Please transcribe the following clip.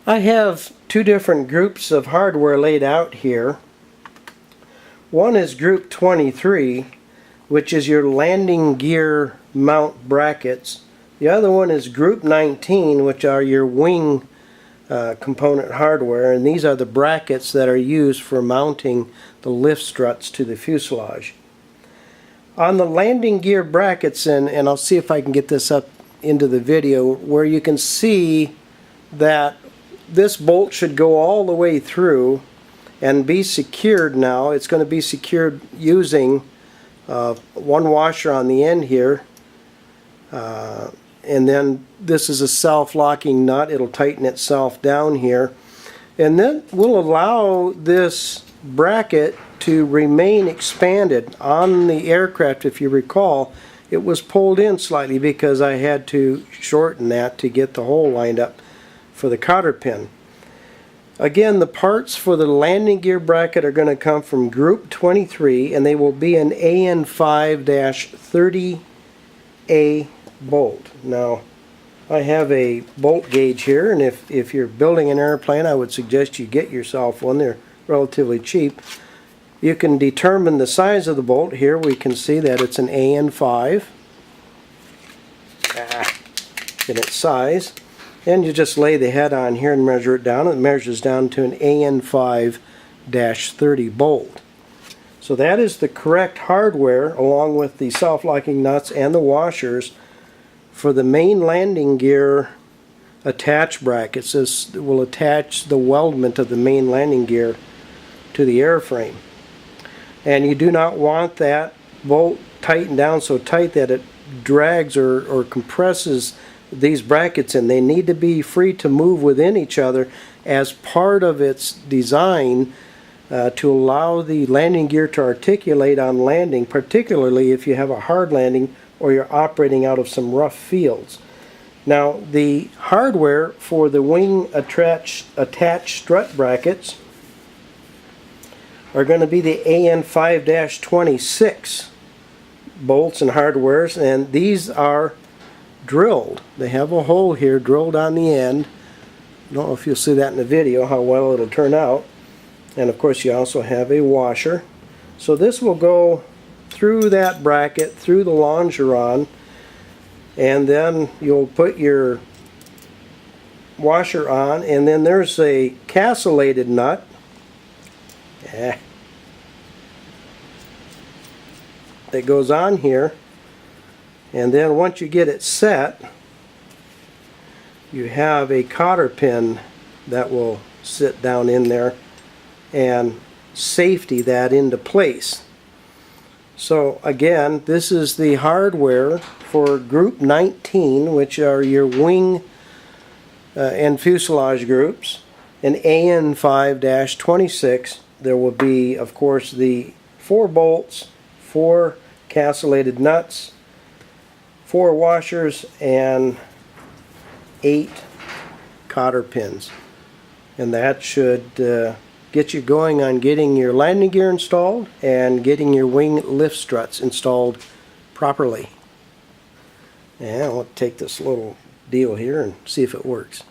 I have two different groups of hardware laid out here. One is group 23, which is your landing gear mount brackets. The other one is group 19, which are your wing component hardware, and these are the brackets that are used for mounting the lift struts to the fuselage. On the landing gear brackets, and I'll see if I can get this up into the video, where you can see that this bolt should go all the way through and be secured now. It's going to be secured using one washer on the end here, and then this is a self-locking nut. It'll tighten itself down here, and then will allow this bracket to remain expanded. On the aircraft, if you recall, it was pulled in slightly because I had to shorten that to get the hole lined up for the cotter pin. Again, the parts for the landing gear bracket are going to come from group 23, and they will be an AN5-30A bolt. Now, I have a bolt gauge here, and if you're building an airplane, I would suggest you get yourself one. They're relatively cheap. You can determine the size of the bolt. Here we can see that it's an AN5 in its size. And you just lay the head on here and measure it down. It measures down to an AN5-30 bolt. So that is the correct hardware, along with the self-locking nuts and the washers, for the main landing gear attach brackets. This will attach the weldment of the main landing gear to the airframe. And you do not want that bolt tightened down so tight that it drags or compresses these brackets in. They need to be free to move within each other as part of its design to allow the landing gear to articulate on landing, particularly if you have a hard landing or you're operating out of some rough fields. Now, the hardware for the wing attached strut brackets are going to be the AN5-26 bolts and hardwares, and these are drilled. They have a hole here drilled on the end. I don't know if you'll see that in the video, how well it'll turn out. And of course you also have a washer. So this will go through that bracket, through the longeron, and then you'll put your washer on, and then there's a castellated nut that goes on here. And then once you get it set, you have a cotter pin that will sit down in there and safety that into place. So again, this is the hardware for group 19, which are your wing and fuselage groups. An AN5-26, there will be, of course, the 4 bolts, 4 castellated nuts, 4 washers, and 8 cotter pins. And that should get you going on getting your landing gear installed and getting your wing lift struts installed properly. And I'll take this little deal here and see if it works.